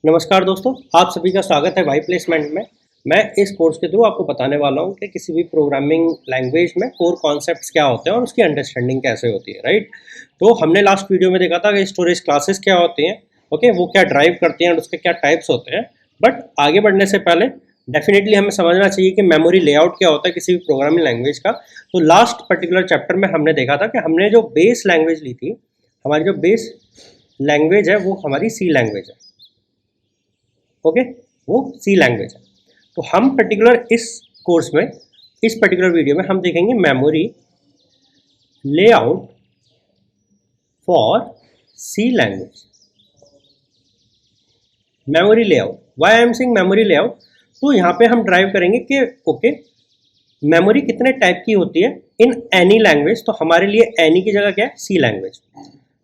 नमस्कार दोस्तों, आप सभी का स्वागत है वाई प्लेसमेंट में। मैं इस कोर्स के थ्रू आपको बताने वाला हूं कि किसी भी प्रोग्रामिंग लैंग्वेज में कोर कॉन्सेप्ट्स क्या होते हैं और उसकी अंडरस्टैंडिंग कैसे होती है, राइट। तो हमने लास्ट वीडियो में देखा था कि स्टोरेज क्लासेस क्या होती हैं, ओके, वो क्या ड्राइव करती हैं और उसके क्या टाइप्स होते हैं। बट आगे बढ़ने से पहले डेफिनेटली हमें समझना चाहिए कि मेमोरी लेआउट क्या होता है किसी भी प्रोग्रामिंग लैंग्वेज का। तो लास्ट पर्टिकुलर चैप्टर में हमने देखा था कि हमने जो बेस लैंग्वेज ली थी, हमारी जो बेस लैंग्वेज है वो हमारी सी लैंग्वेज है, ओके, वो सी लैंग्वेज है। तो हम पर्टिकुलर इस कोर्स में, इस पर्टिकुलर वीडियो में हम देखेंगे memory layout for C language. Memory layout, why I am saying memory layout. तो यहाँ पे हम ड्राइव करेंगे कि ओके, मेमोरी कितने टाइप की होती है इन एनी लैंग्वेज। तो हमारे लिए एनी की जगह क्या है, सी लैंग्वेज।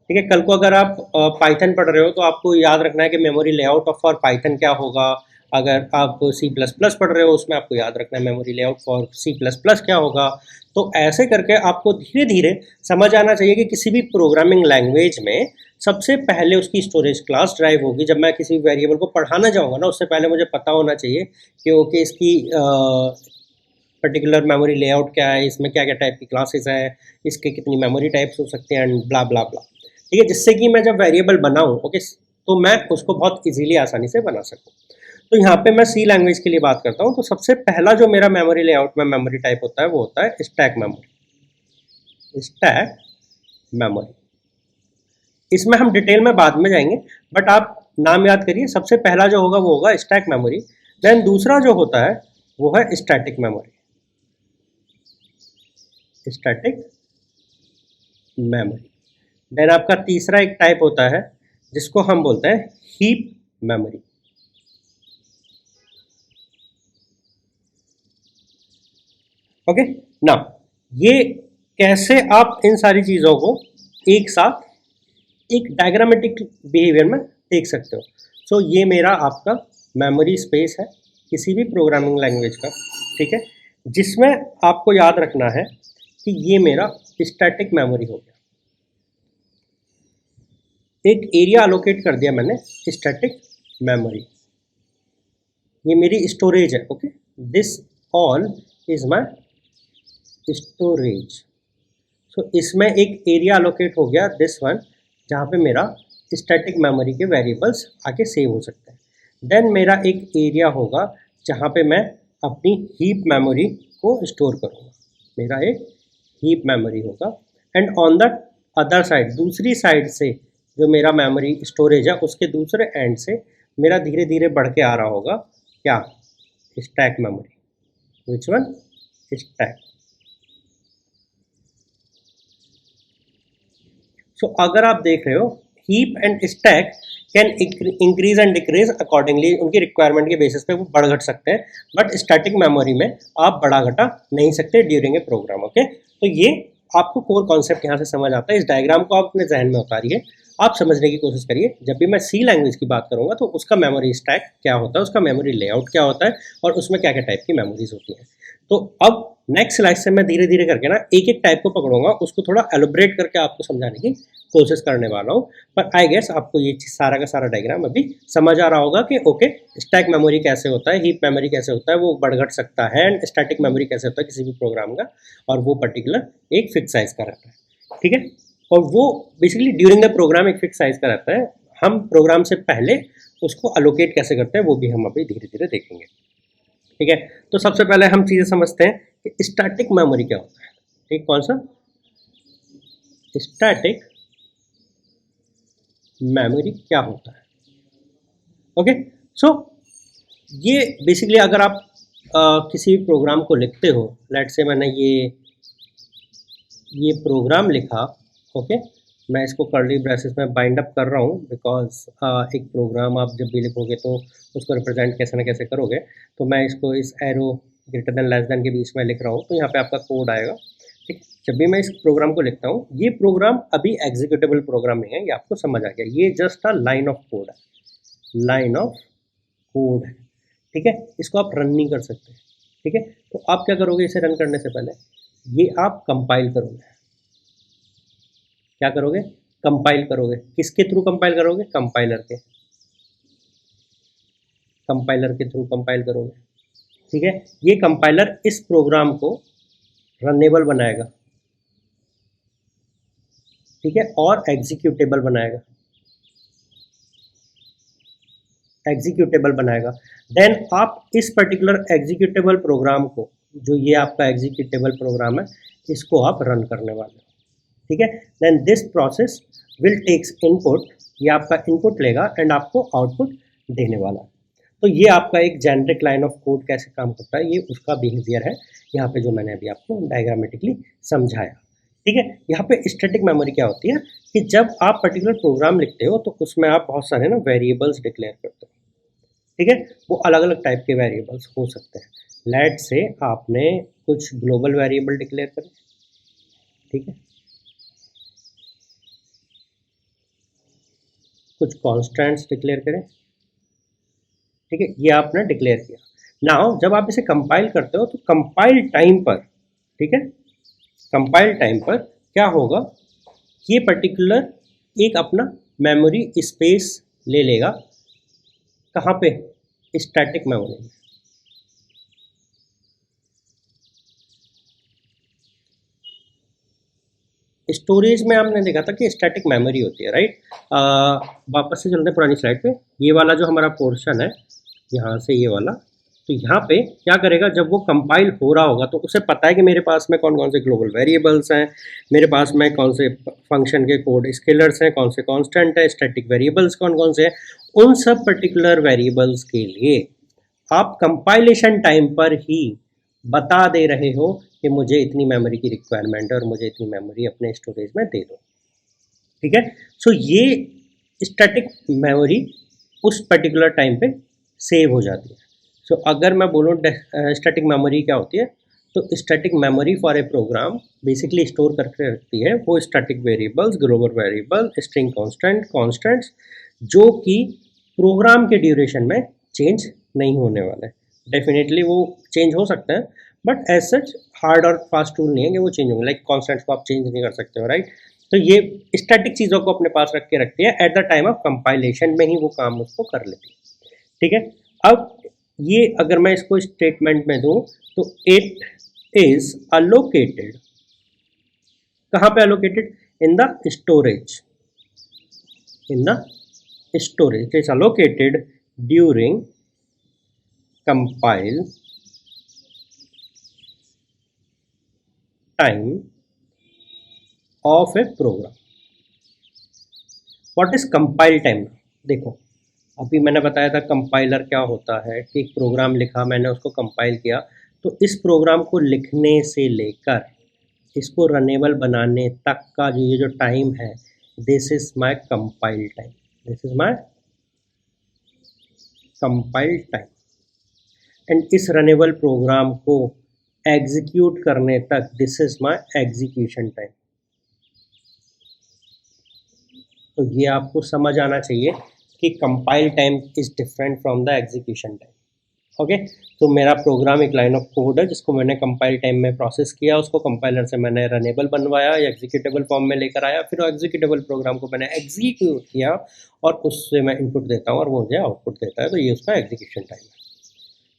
ठीक है, कल को अगर आप पाइथन पढ़ रहे हो तो आपको याद रखना है कि memory layout of for Python क्या होगा। अगर आप सी प्लस प्लस पढ़ रहे हो उसमें आपको याद रखना है memory layout for C plus plus क्या होगा। तो ऐसे करके आपको धीरे धीरे समझ आना चाहिए कि किसी भी प्रोग्रामिंग लैंग्वेज में सबसे पहले उसकी स्टोरेज क्लास ड्राइव होगी। जब मैं किसी वेरिएबल को पढ़ाना चाहूँगा ना, उससे पहले मुझे पता होना चाहिए कि ओके, इसकी पर्टिकुलर मेमोरी लेआउट क्या है, इसमें क्या क्या टाइप की क्लासेस हैं, इसके कितनी मेमोरी टाइप्स हो सकते हैं एंड ब्ला ब्ला ब्ला। ठीक है, जिससे कि मैं जब वेरिएबल बनाऊं, ओके, तो मैं उसको बहुत इजीली आसानी से बना सकूं। तो यहाँ पे मैं सी लैंग्वेज के लिए बात करता हूँ। तो सबसे पहला जो मेरा मेमोरी लेआउट में मेमोरी टाइप होता है वो होता है स्टैक मेमोरी। स्टैक मेमोरी, इसमें हम डिटेल में बाद में जाएंगे, बट आप नाम याद करिए। सबसे पहला जो होगा वो होगा स्टैक मेमोरी। देन दूसरा जो होता है वो है static memory. Static memory. Then आपका तीसरा एक टाइप होता है जिसको हम बोलते हैं हीप मेमोरी। ओके, नाउ ये कैसे आप इन सारी चीज़ों को एक साथ एक डायग्रामेटिक बिहेवियर में देख सकते हो। सो ये मेरा आपका मेमोरी स्पेस है किसी भी प्रोग्रामिंग लैंग्वेज का, ठीक है, जिसमें आपको याद रखना है कि ये मेरा स्टैटिक मेमोरी हो गया। एक एरिया अलोकेट कर दिया मैंने, स्टैटिक मेमोरी, ये मेरी स्टोरेज है। Okay, this all is my storage. So इसमें एक एरिया अलोकेट हो गया, दिस वन, जहाँ पे मेरा स्टैटिक मेमोरी के वेरिएबल्स आके सेव हो सकते हैं। देन मेरा एक एरिया होगा जहाँ पे मैं अपनी हीप मेमोरी को स्टोर करूँगा। मेरा एक हीप मेमोरी होगा। And on the other side, दूसरी साइड से जो मेरा मेमोरी स्टोरेज है उसके दूसरे एंड से मेरा धीरे धीरे बढ़ के आ रहा होगा क्या, stack memory. Which one, stack. So अगर आप देख रहे हो, heap and stack can increase and decrease accordingly, उनकी रिक्वायरमेंट के बेसिस पे वो बढ़ घट सकते हैं। बट स्टैटिक मेमोरी में आप बढ़ा घटा नहीं सकते ड्यूरिंग ए प्रोग्राम। ओके, तो ये आपको कोर कॉन्सेप्ट यहाँ से समझ आता है। इस डायग्राम को आप अपने जहन में उतारिए, आप समझने की कोशिश करिए। जब भी मैं सी लैंग्वेज की बात करूँगा तो उसका मेमोरी स्टैक क्या होता है, उसका मेमोरी लेआउट क्या होता है और उसमें क्या क्या टाइप की मेमोरीज होती हैं। तो अब नेक्स्ट स्लाइड से मैं धीरे धीरे करके ना एक एक टाइप को पकड़ूंगा, उसको थोड़ा एलोबरेट करके आपको समझाने की कोशिश करने वाला हूँ। पर आई गेस आपको ये चीज़ सारा का सारा डायग्राम अभी समझ आ रहा होगा कि ओके, स्टैक मेमोरी कैसे होता है, हीप मेमोरी कैसे होता है, वो बढ़ घट सकता है, एंड स्टैटिक मेमोरी कैसे होता है किसी भी प्रोग्राम का, और वो पर्टिकुलर एक फिक्स साइज का रहता है। ठीक है, और वो बेसिकली ड्यूरिंग द प्रोग्राम एक फिक्स साइज का रहता है। हम प्रोग्राम से पहले उसको अलोकेट कैसे करते हैं वो भी हम अभी धीरे धीरे देखेंगे। ठीक है, तो सबसे पहले हम चीज़ें समझते हैं कि स्टैटिक मेमोरी क्या होता है। ठीक, कौन सा, स्टैटिक मेमोरी क्या होता है। ओके, सो ये बेसिकली अगर आप किसी भी प्रोग्राम को लिखते हो, लेट से मैंने ये प्रोग्राम लिखा, ओके, मैं इसको कर्ली ब्रेसेस में बाइंड अप कर रहा हूँ बिकॉज एक प्रोग्राम आप जब भी लिखोगे तो उसको रिप्रेजेंट कैसे ना कैसे करोगे। तो मैं इसको इस arrow greater than less than के बीच में लिख रहा हूँ, तो यहाँ पे आपका कोड आएगा। ठीक, जब भी मैं इस प्रोग्राम को लिखता हूँ, ये प्रोग्राम अभी एग्जीक्यूटेबल प्रोग्राम नहीं है, ये आपको समझ आ गया, ये just a line of code है, लाइन ऑफ कोड है। ठीक है, इसको आप रन नहीं कर सकते। ठीक है, तो आप क्या करोगे, इसे रन करने से पहले ये आप कंपाइल करोगे। क्या करोगे, कंपाइल करोगे। किसके थ्रू कंपाइल करोगे, कंपाइलर के। कंपाइलर के थ्रू कंपाइल करोगे, ठीक है। ये कंपाइलर इस प्रोग्राम को रनेबल बनाएगा, ठीक है, और एग्जीक्यूटेबल बनाएगा, एग्जीक्यूटेबल बनाएगा। देन आप इस पर्टिकुलर एग्जीक्यूटेबल प्रोग्राम को, जो ये आपका एग्जीक्यूटेबल प्रोग्राम है, इसको आप रन करने वाले हो, ठीक है। Then this process will takes input, ये आपका इनपुट लेगा एंड आपको आउटपुट देने वाला है। तो ये आपका एक जेनरिक लाइन ऑफ कोड कैसे काम करता है, ये उसका बिहेवियर है यहाँ पे, जो मैंने अभी आपको डायग्रामेटिकली समझाया, ठीक है। यहाँ पे स्टैटिक मेमोरी क्या होती है कि जब आप पर्टिकुलर प्रोग्राम लिखते हो तो उसमें आप बहुत सारे ना वेरिएबल्स डिक्लेयर करते हो, ठीक है। वो अलग अलग टाइप के वेरिएबल्स हो सकते हैं। लेट से आपने कुछ ग्लोबल वेरिएबल डिक्लेयर करे, ठीक है, कुछ कॉन्स्टेंट्स डिक्लेयर करें, ठीक है, ये आपने डिक्लेयर किया। नाउ जब आप इसे कंपाइल करते हो तो कंपाइल टाइम पर, ठीक है, कंपाइल टाइम पर क्या होगा, ये पर्टिकुलर एक अपना मेमोरी स्पेस ले लेगा, कहाँ पे, स्टैटिक मेमोरी में। स्टोरेज में आपने देखा था कि स्टैटिक मेमोरी होती है, राइट। वापस से चलते हैं पुरानी स्लाइड पे। ये वाला जो हमारा पोर्शन है, यहाँ से ये वाला, तो यहाँ पे क्या करेगा, जब वो कंपाइल हो रहा होगा तो उसे पता है कि मेरे पास में कौन कौन से ग्लोबल वेरिएबल्स हैं, मेरे पास में कौन से फंक्शन के कोड स्केलर्स हैं, कौन से कांस्टेंट है, स्टैटिक वेरिएबल्स कौन कौन से हैं। उन सब पर्टिकुलर वेरिएबल्स के लिए आप कंपाइलेशन टाइम पर ही बता दे रहे हो कि मुझे इतनी मेमोरी की रिक्वायरमेंट है और मुझे इतनी मेमोरी अपने स्टोरेज में दे दो, ठीक है। सो ये स्टैटिक मेमोरी उस पर्टिकुलर टाइम पे सेव हो जाती है। सो अगर मैं बोलूँ स्टैटिक मेमोरी क्या होती है, तो static memory for a program basically store करके रखती है वो static variables, global variable, string constants, जो कि प्रोग्राम के ड्यूरेशन में चेंज नहीं होने वाले। डेफिनेटली वो चेंज हो सकते हैं, बट एज सच हार्ड और फास्ट टूल नहीं है कि वो चेंज होंगे। लाइक कॉन्स्टेंट्स को आप चेंज नहीं कर सकते हो, राइट। तो ये स्टैटिक चीज़ों को अपने पास रख के रखती है, at the time of compilation में ही वो काम उसको कर लेती है, ठीक है। अब ये अगर मैं इसको स्टेटमेंट में दूं तो इट इज अलोकेटेड, कहाँ पे allocated, in the storage, in the storage, it is allocated during compile time of a program. What is compile time? देखो अभी मैंने बताया था कंपाइलर क्या होता है, कि एक प्रोग्राम लिखा मैंने, उसको कंपाइल किया, तो इस प्रोग्राम को लिखने से लेकर इसको रनेबल बनाने तक का जो ये जो टाइम है, this is my compile time, this is my compile time. And इस रनेबल प्रोग्राम को एग्जीक्यूट करने तक this is my execution time. तो ये आपको समझ आना चाहिए कि compile time is different from the execution time, okay. तो मेरा प्रोग्राम एक लाइन ऑफ कोड है जिसको मैंने कंपाइल टाइम में प्रोसेस किया, उसको कंपाइलर से मैंने रनेबल बनवाया या एग्जीक्यूटेबल फॉर्म में लेकर आया, फिर एग्जीक्यूटेबल प्रोग्राम को मैंने एग्जीक्यूट किया और उससे मैं इनपुट देता हूँ और वो मुझे आउटपुट देता है, तो ये उसका एग्जीक्यूशन टाइम है।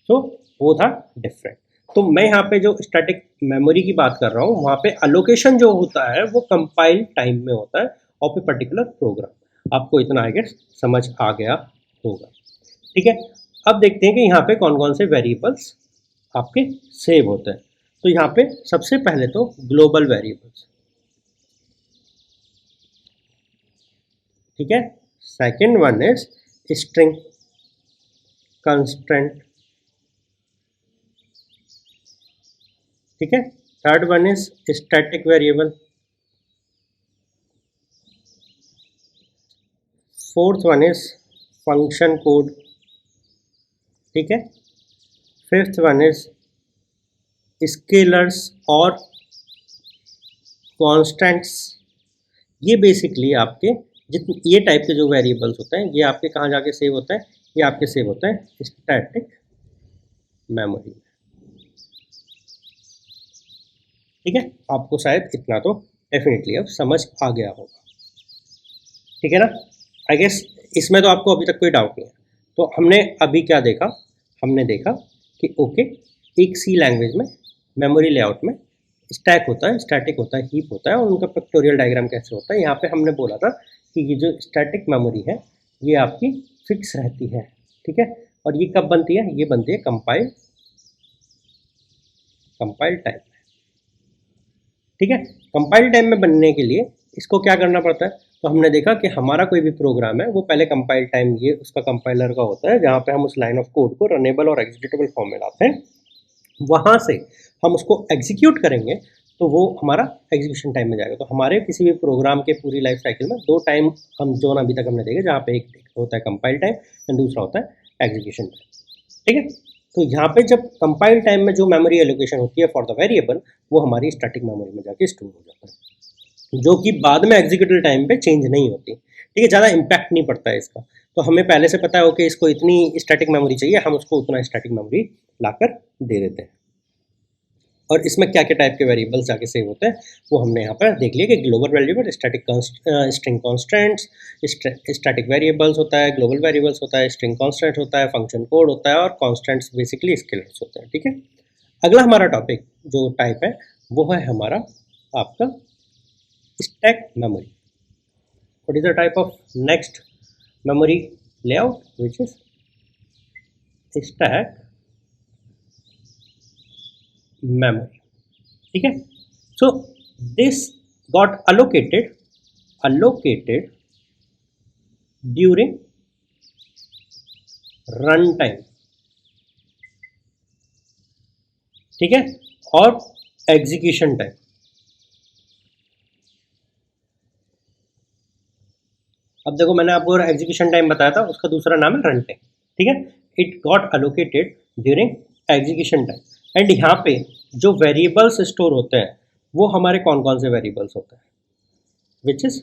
तो वो था डिफरेंट। तो मैं यहाँ पे जो स्टैटिक मेमोरी की बात कर रहा हूँ, वहाँ पे अलोकेशन जो होता है वो कंपाइल टाइम में होता है ऑफ ए पर्टिकुलर प्रोग्राम। आपको इतना आई गेस समझ आ गया होगा, ठीक है। अब देखते हैं कि यहाँ पे कौन कौन से वेरिएबल्स आपके सेव होते हैं। तो यहाँ पे सबसे पहले तो ग्लोबल वेरिएबल्स, ठीक है। Second one is string constant, ठीक है। Third one is static variable, fourth one is function code, ठीक है। फिफ्थ वन इज स्केलर्स और कॉन्स्टेंट्स। ये बेसिकली आपके जितने ये टाइप के जो वेरिएबल्स होते हैं, ये आपके कहाँ जाके सेव होते हैं, ये आपके सेव होते हैं स्टैटिक मेमोरी में, ठीक है। आपको शायद इतना तो डेफिनेटली अब समझ आ गया होगा, ठीक है ना। आई गेस इसमें तो आपको अभी तक कोई डाउट नहीं है। तो हमने अभी क्या देखा, हमने देखा कि ओके एक सी लैंग्वेज में मेमोरी लेआउट में स्टैक होता है, स्टैटिक होता है, हीप होता है और उनका पिक्टोरियल डायग्राम कैसे होता है। यहाँ पे हमने बोला था कि ये जो स्टैटिक मेमोरी है ये आपकी फिक्स रहती है, ठीक है। और ये कब बनती है, ये बनती है कंपाइल टाइम, ठीक है। कंपाइल टाइम में बनने के लिए इसको क्या करना पड़ता है, तो हमने देखा कि हमारा कोई भी प्रोग्राम है वो पहले कंपाइल टाइम ये उसका कंपाइलर का होता है, जहाँ पे हम उस लाइन ऑफ कोड को रनेबल और एग्जीक्यूटेबल फॉर्म में लाते हैं, वहाँ से हम उसको एग्जीक्यूट करेंगे तो वो हमारा एग्जीक्यूशन टाइम में जाएगा। तो हमारे किसी भी प्रोग्राम के पूरी लाइफ साइकिल में दो टाइम हम जोन अभी तक हमने देखे, जहाँ पे एक होता है कंपाइल टाइम एंड दूसरा होता है एग्जीक्यूशन टाइम, ठीक है। तो यहाँ पे जब कंपाइल टाइम में जो मेमोरी एलोकेशन होती है फॉर द वेरिएबल, वो हमारी स्टैटिक मेमोरी में जाके स्टोर हो जाता है, जो कि बाद में एग्जीक्यूटिव टाइम पे चेंज नहीं होती, ठीक है। ज़्यादा इम्पैक्ट नहीं पड़ता है इसका। तो हमें पहले से पता है ओके इसको इतनी स्टैटिक मेमोरी चाहिए, हम उसको उतना स्टैटिक मेमोरी लाकर दे देते हैं। और इसमें क्या क्या टाइप के वेरिएबल्स जाके सेव होते हैं वो हमने यहाँ पर देख लिया कि global variable, static string constants, static variables होता है, ग्लोबल वेरिएबल्स होता है, स्ट्रिंग कॉन्स्टेंट होता है, फंक्शन कोड होता है और कॉन्स्टेंट्स बेसिकली स्केलर्स होते हैं, ठीक है। अगला हमारा टॉपिक जो टाइप है वो है हमारा आपका stack memory. What is the type of next memory layout, which is stack memory, ठीक है। So this got allocated during run time, ठीक है, और एग्जीक्यूशन टाइम। अब देखो मैंने आपको एग्जीक्यूशन टाइम बताया था, उसका दूसरा नाम है रन टाइम, ठीक है। It got allocated during execution time. And यहाँ पे जो वेरिएबल्स स्टोर होते हैं वो हमारे कौन कौन से वेरिएबल्स होते हैं, which is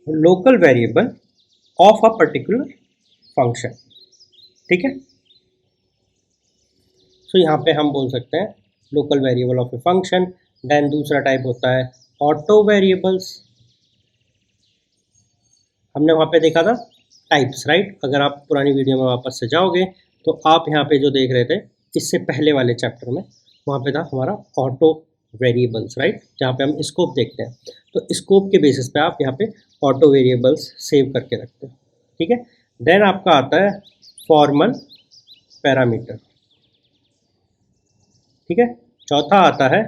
local variable of a particular function, ठीक है। सो यहाँ पे हम बोल सकते हैं local variable of a function. Then दूसरा टाइप होता है ऑटो वेरिएबल्स। हमने वहाँ पे देखा था टाइप्स, राइट। अगर आप पुरानी वीडियो में वापस से जाओगे तो आप यहाँ पे जो देख रहे थे इससे पहले वाले चैप्टर में, वहाँ पे था हमारा ऑटो वेरिएबल्स, राइट, जहाँ पे हम स्कोप देखते हैं। तो स्कोप के बेसिस पे आप यहाँ पे ऑटो वेरिएबल्स सेव करके रखते हैं, ठीक है। देन आपका आता है फॉर्मल पैरामीटर, ठीक है। चौथा आता है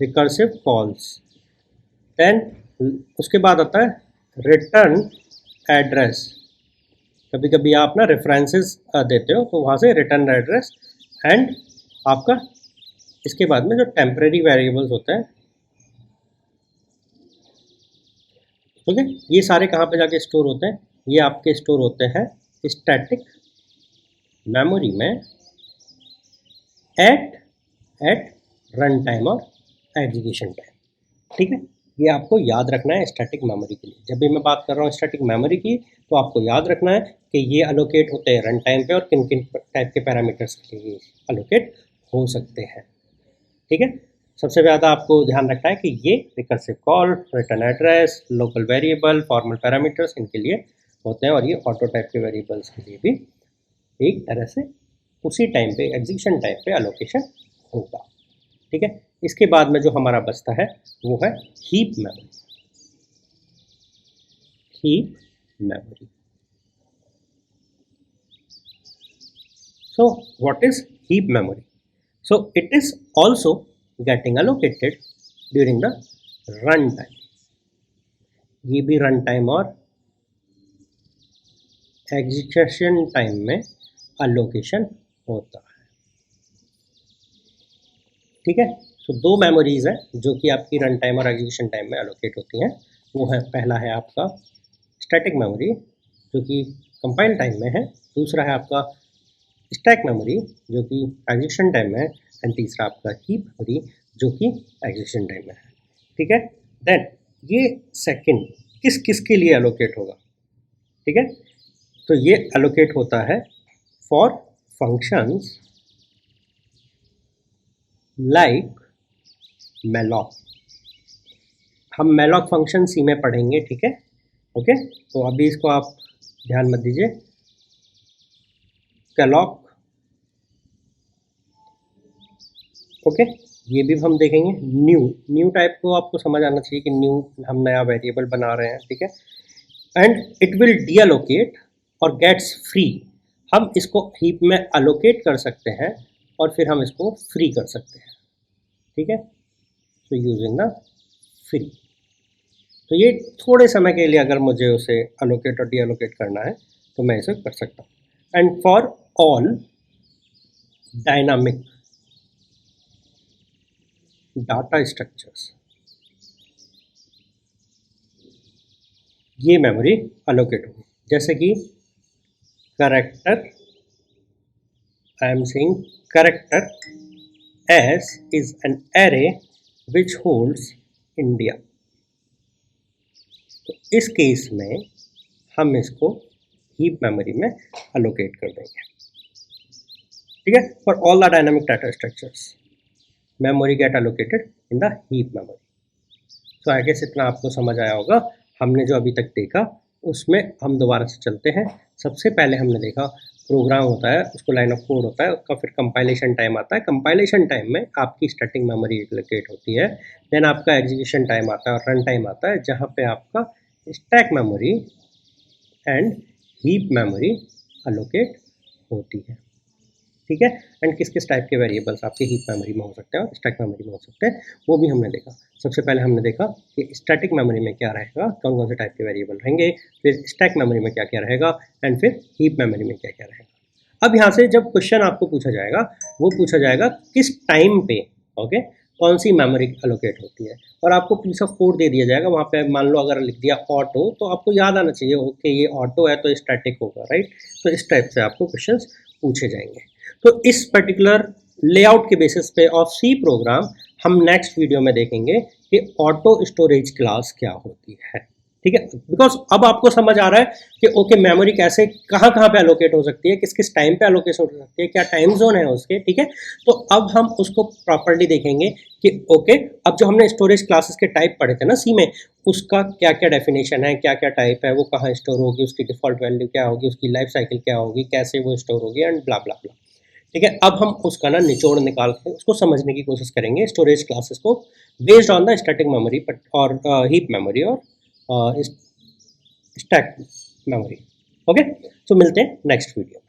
रिकर्सिव कॉल्स। देन उसके बाद आता है रिटर्न एड्रेस। कभी कभी आप ना रेफरेंसेस देते हो तो वहाँ से रिटर्न एड्रेस। एंड आपका इसके बाद में जो टेम्परेरी वेरिएबल्स होते हैं, ठीक है, ये सारे कहाँ पे जाके स्टोर होते हैं, ये आपके स्टोर होते हैं स्टैटिक मेमोरी में एट रन टाइम और एग्जीक्यूशन टाइम, ठीक है। ये आपको याद रखना है स्टैटिक मेमोरी के लिए। जब भी मैं बात कर रहा हूँ स्टैटिक मेमोरी की तो आपको याद रखना है कि ये अलोकेट होते हैं रन टाइम पे और किन किन टाइप के पैरामीटर्स के लिए अलोकेट हो सकते हैं, ठीक है। सबसे ज़्यादा आपको ध्यान रखना है कि ये recursive call, return address, local variable, formal parameters इनके लिए होते हैं, और ये ऑटो टाइप के वेरिएबल्स के लिए भी एक तरह से उसी टाइम पे एग्जीक्यूशन टाइम पे अलोकेशन होगा, ठीक है। इसके बाद में जो हमारा बचता है वो है heap memory. So what is heap memory? So it is also getting allocated during the run time. ये भी रन टाइम और एग्जीक्यूशन टाइम में अलोकेशन होता है, ठीक है। तो दो मेमोरीज हैं जो कि आपकी रन टाइम और एग्जीक्यूशन टाइम में अलोकेट होती हैं। वो है, पहला है आपका स्टैटिक मेमोरी जो कि कंपाइल टाइम में है, दूसरा है आपका स्टैक मेमोरी जो कि एग्जीक्यूशन टाइम में है, एंड तीसरा आपका हीप मेमोरी जो कि एग्जीक्यूशन टाइम में है, ठीक है। देन ये सेकंड किस किस के लिए एलोकेट होगा, ठीक है। तो ये एलोकेट होता है फॉर फंक्शंस लाइक malloc। हम malloc फंक्शन सी में पढ़ेंगे, ठीक है। ओके, तो अभी इसको आप ध्यान मत दीजिए। calloc, ओके, ये भी हम देखेंगे। न्यू टाइप को आपको समझ आना चाहिए कि न्यू हम नया वेरिएबल बना रहे हैं, ठीक है। एंड इट विल डीअलोकेट और गेट्स फ्री। हम इसको हीप में अलोकेट कर सकते हैं और फिर हम इसको फ्री कर सकते हैं, ठीक है। तो यूजिंग द फ्री, तो ये थोड़े समय के लिए अगर मुझे उसे अलोकेट और डीअलोकेट करना है तो मैं इसे कर सकता हूँ। And for all dynamic data structures ये मेमोरी अलोकेट होगी, जैसे कि character, I am saying character S is an array which holds India. तो इस केस में हम इसको हीप मेमोरी में अलोकेट कर देंगे, ठीक है। For all the dynamic data structures memory get allocated in the heap memory. So I guess इतना आपको समझ आया होगा। हमने जो अभी तक देखा उसमें हम दोबारा से चलते हैं। सबसे पहले हमने देखा प्रोग्राम होता है, उसको लाइन ऑफ कोड होता है, उसका फिर कंपाइलेशन टाइम आता है। कंपाइलेशन टाइम में आपकी स्टैटिक मेमोरी एलोकेट होती है। देन आपका एग्जीक्यूशन टाइम आता है और रन टाइम आता है, जहाँ पे आपका stack memory and heap memory allocate होती है, ठीक है। एंड किस किस टाइप के वेरिएबल्स आपके हीप मेमोरी में हो सकते हैं और स्टैक मेमोरी में हो सकते हैं, वो भी हमने देखा। सबसे पहले हमने देखा कि स्टैटिक मेमोरी में क्या रहेगा, कौन कौन से टाइप के वेरिएबल रहेंगे, फिर स्टैक मेमोरी में क्या क्या रहेगा, एंड फिर हीप मेमोरी में क्या क्या रहेगा। अब यहाँ से जब क्वेश्चन आपको पूछा जाएगा, वो पूछा जाएगा किस टाइम पे, ओके, कौन सी मेमोरी अलोकेट होती है, और आपको पीस ऑफ कोड दे दिया जाएगा। वहाँ पे मान लो अगर लिख दिया ऑटो, तो आपको याद आना चाहिए ओके ये ऑटो है तो स्टैटिक होगा, राइट। तो इस टाइप से आपको क्वेश्चंस पूछे जाएंगे। तो इस पर्टिकुलर लेआउट के बेसिस पे ऑफ सी प्रोग्राम हम नेक्स्ट वीडियो में देखेंगे कि ऑटो स्टोरेज क्लास क्या होती है, ठीक है। बिकॉज अब आपको समझ आ रहा है कि ओके मेमोरी कैसे कहाँ कहाँ पे एलोकेट हो सकती है, किस किस टाइम पे एलोकेट हो सकती है, क्या टाइम जोन है उसके, ठीक है। तो अब हम उसको प्रॉपर्ली देखेंगे कि ओके अब जो हमने स्टोरेज क्लासेस के टाइप पढ़े थे ना सी में, उसका क्या क्या डेफिनेशन है, क्या क्या टाइप है, वो कहाँ स्टोर होगी, उसकी डिफॉल्ट वैल्यू क्या होगी, उसकी लाइफ साइकिल क्या होगी, कैसे वो स्टोर होगी, एंड ब्ला ब्ला ब्ला, ठीक है। अब हम उसका ना निचोड़ निकाल के उसको समझने की कोशिश करेंगे स्टोरेज क्लासेस को based on the static memory और हीप मेमोरी और स्टैक मेमोरी। ओके, सो मिलते हैं नेक्स्ट वीडियो।